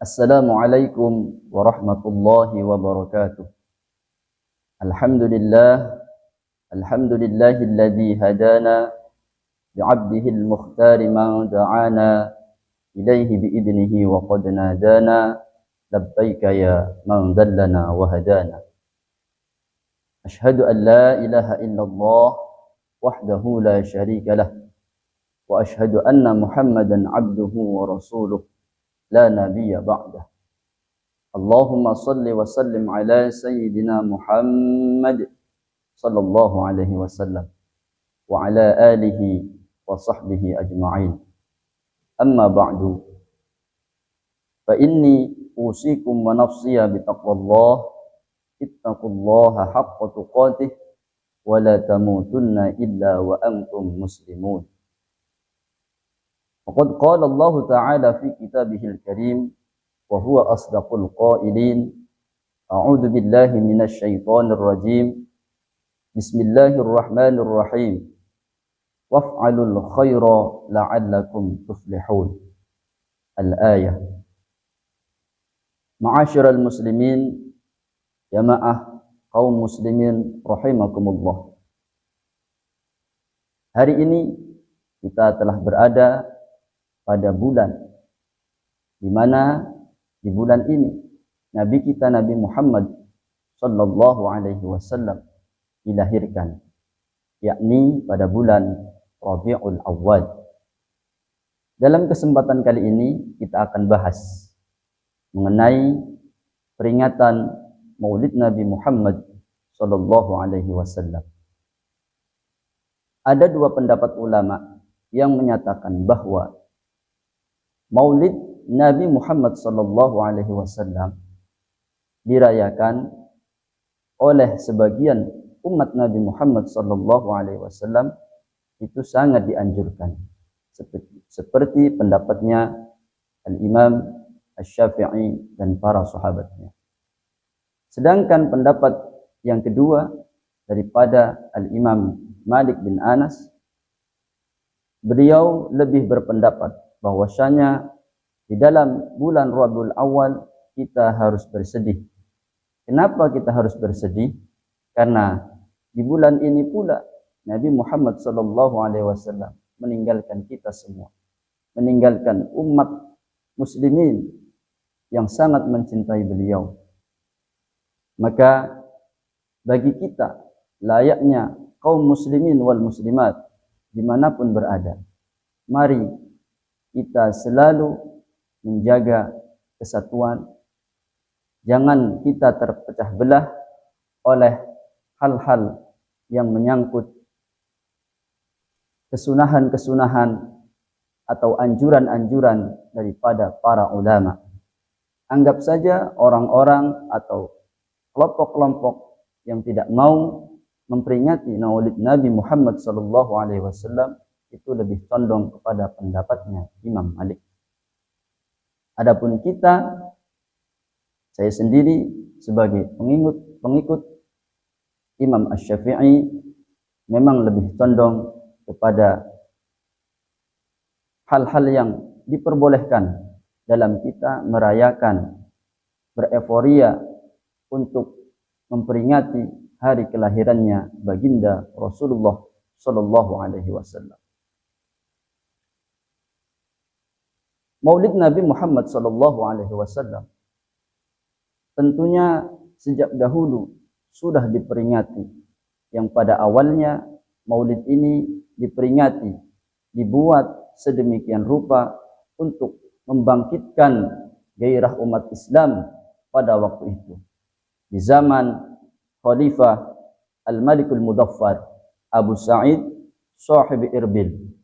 Assalamualaikum warahmatullahi wabarakatuh. Alhamdulillah, alhamdulillahilladzi hadana bi'abdihil mukhtari man da'ana ilaihi biidnihi wa qad nadana labbaika ya man dallana wa hadana. Ashhadu an la ilaha illallah wahdahu la syarika lah wa ashhadu anna Muhammadan abduhu wa rasuluh la nabiyya ba'dah. Allahumma salli wa sallim ala sayyidina Muhammad sallallahu alaihi wasallam wa ala alihi wa sahbihi ajma'in. Amma ba'du. Fa inni usikum wa nafsiya bitaqwallah ittaqullaha haqqa tuqatih wa la tamutunna illa wa antum muslimun. Faqad qala Allah Ta'ala fi kitabihil karim wa huwa asdaqul qailin. A'udzu billahi minasy syaithanir rajim. Bismillahirrahmanirrahim. Waf'alul khaira la'allakum tuflihun. Al-ayah. Ma'asyiral muslimin, jamaah kaum muslimin rahimakumullah. Hari ini kita telah berada pada bulan di mana di bulan ini Nabi kita Nabi Muhammad sallallahu alaihi wasallam dilahirkan, yakni pada bulan Rabiul Awwal. Dalam kesempatan kali ini kita akan bahas mengenai peringatan Maulid Nabi Muhammad sallallahu alaihi wasallam. Ada dua pendapat ulama yang menyatakan bahwa Maulid Nabi Muhammad sallallahu alaihi wasallam dirayakan oleh sebagian umat Nabi Muhammad sallallahu alaihi wasallam itu sangat dianjurkan, seperti pendapatnya Al-Imam Asy-Syafi'i dan para sahabatnya. Sedangkan pendapat yang kedua daripada Al-Imam Malik bin Anas, beliau lebih berpendapat bahwasanya di dalam bulan Rabiul Awal kita harus bersedih. Kenapa kita harus bersedih? Karena di bulan ini pula Nabi Muhammad sallallahu alaihi wasallam meninggalkan kita semua, meninggalkan umat muslimin yang sangat mencintai beliau. Maka bagi kita layaknya kaum muslimin wal muslimat dimanapun berada, mari kita selalu menjaga kesatuan. Jangan kita terpecah belah oleh hal-hal yang menyangkut kesunahan-kesunahan atau anjuran-anjuran daripada para ulama. Anggap saja orang-orang atau kelompok-kelompok yang tidak mau memperingati Maulid Nabi Muhammad sallallahu alaihi wasallam itu lebih condong kepada pendapatnya Imam Malik. Adapun kita, saya sendiri sebagai pengikut Imam Asy-Syafi'i memang lebih condong kepada hal-hal yang diperbolehkan dalam kita merayakan, bereforia untuk memperingati hari kelahirannya baginda Rasulullah sallallahu alaihi wasallam. Maulid Nabi Muhammad sallallahu alaihi wasallam tentunya sejak dahulu sudah diperingati, yang pada awalnya Maulid ini diperingati, dibuat sedemikian rupa untuk membangkitkan gairah umat Islam pada waktu itu. Di zaman Khalifah Al-Malikul Mudaffar Abu Sa'id Sahib Irbil.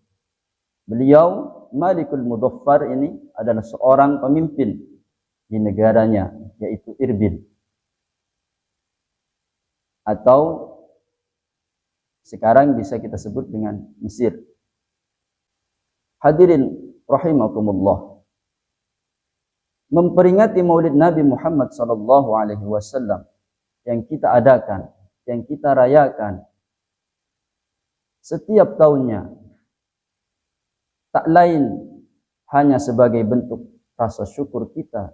Beliau Malikul Mudaffar ini adalah seorang pemimpin di negaranya, yaitu Irbil, atau sekarang bisa kita sebut dengan Mesir. Hadirin rahimakumullah, memperingati Maulid Nabi Muhammad sallallahu alaihi wasallam yang kita adakan, yang kita rayakan setiap tahunnya, tak lain hanya sebagai bentuk rasa syukur kita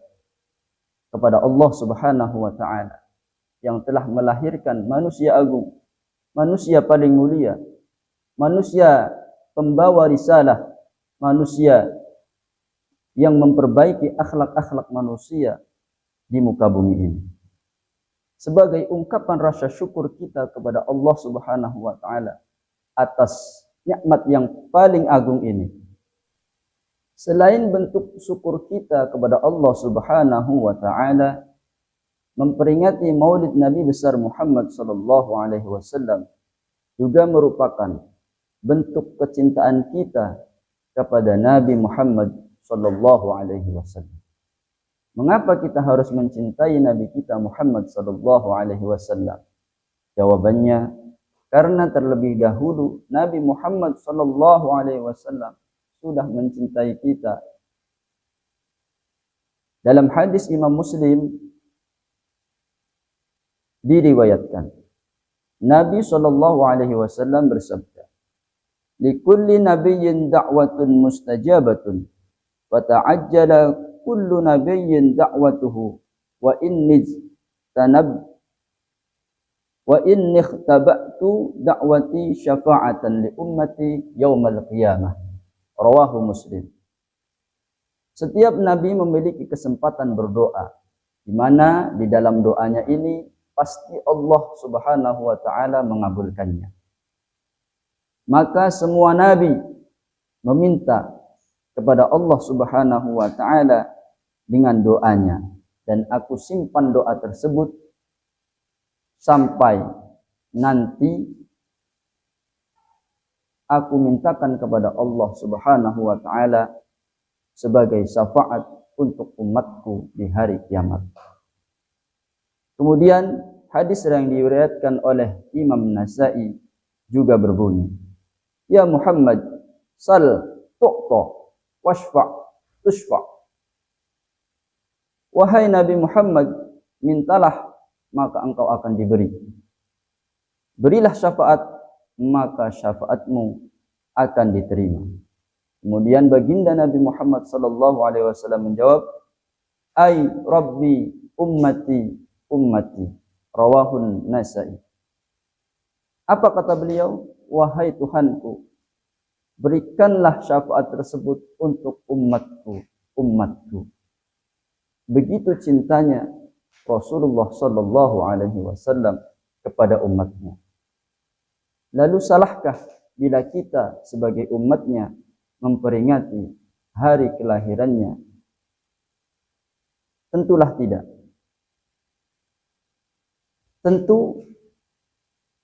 kepada Allah Subhanahu wa taala yang telah melahirkan manusia agung, manusia paling mulia, manusia pembawa risalah, manusia yang memperbaiki akhlak-akhlak manusia di muka bumi ini. Sebagai ungkapan rasa syukur kita kepada Allah Subhanahu wa taala atas nikmat yang paling agung ini. Selain bentuk syukur kita kepada Allah Subhanahu wa taala, memperingati Maulid Nabi besar Muhammad sallallahu alaihi wasallam juga merupakan bentuk kecintaan kita kepada Nabi Muhammad sallallahu alaihi wasallam. Mengapa kita harus mencintai Nabi kita Muhammad sallallahu alaihi wasallam? Jawabannya, karena terlebih dahulu Nabi Muhammad sallallahu alaihi wasallam sudah mencintai kita. Dalam hadis Imam Muslim diriwayatkan, Nabi sallallahu alaihi wasallam bersabda, "Likulli nabiyyin da'watun mustajabatun, wa ta'ajjala kullu nabiyyin da'watuhu, wa inni ikhtaba'tu da'wati syafa'atan li ummati yaumal qiyamah." Rawahu Muslim. Setiap nabi memiliki kesempatan berdoa, di mana di dalam doanya ini pasti Allah Subhanahu wa taala mengabulkannya. Maka semua nabi meminta kepada Allah Subhanahu wa taala dengan doanya, dan aku simpan doa tersebut sampai nanti aku mintakan kepada Allah Subhanahu wa taala sebagai syafaat untuk umatku di hari kiamat. Kemudian hadis yang diriwayatkan oleh Imam Nasa'i juga berbunyi, "Ya Muhammad, sal tu'ta washfa' tushfa'." Wahai Nabi Muhammad, mintalah maka engkau akan diberi. Berilah syafaat maka syafaatmu akan diterima. Kemudian baginda Nabi Muhammad sallallahu alaihi wasallam menjawab, "Ai Rabbi ummati ummati." Rawahun Nasa'i. Apa kata beliau? Wahai Tuhanku, berikanlah syafaat tersebut untuk umatku, umatku. Begitu cintanya Rasulullah sallallahu alaihi wasallam kepada umatnya. Lalu salahkah bila kita sebagai umatnya memperingati hari kelahirannya? Tentulah tidak. Tentu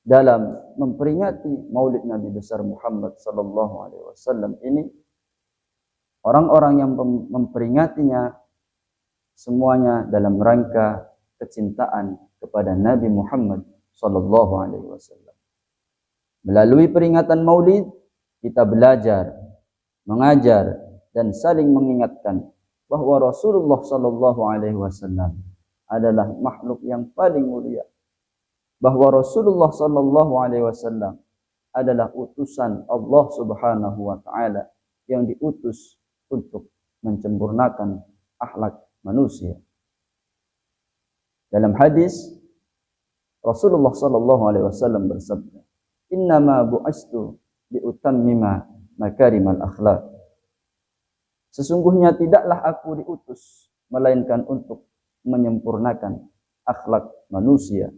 dalam memperingati Maulid Nabi besar Muhammad sallallahu alaihi wasallam ini, orang-orang yang memperingatinya semuanya dalam rangka kecintaan kepada Nabi Muhammad sallallahu alaihi wasallam. Melalui peringatan Maulid, kita belajar, mengajar, dan saling mengingatkan bahwa Rasulullah sallallahu alaihi wasallam adalah makhluk yang paling mulia, bahwa Rasulullah sallallahu alaihi wasallam adalah utusan Allah Subhanahu wa taala yang diutus untuk menyempurnakan akhlak manusia. Dalam hadis Rasulullah sallallahu alaihi wasallam bersabda, "Innama bu'istu liutammima makarimal akhlak." Sesungguhnya tidaklah aku diutus melainkan untuk menyempurnakan akhlak manusia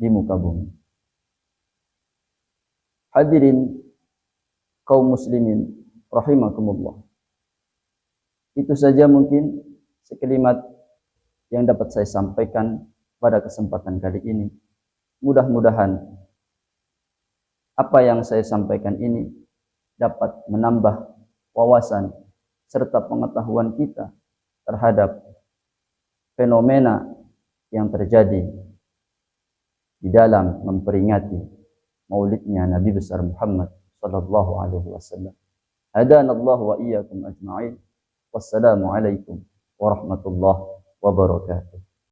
di muka bumi. Hadirin kaum muslimin rahimakumullah. Itu saja mungkin sekalimat yang dapat saya sampaikan pada kesempatan kali ini. Mudah-mudahan apa yang saya sampaikan ini dapat menambah wawasan serta pengetahuan kita terhadap fenomena yang terjadi di dalam memperingati maulidnya Nabi besar Muhammad sallallahu alaihi wasallam. Hadanallahu wa iyyakum ajma'in. Wassalamu alaikum warahmatullahi wabarakatuh.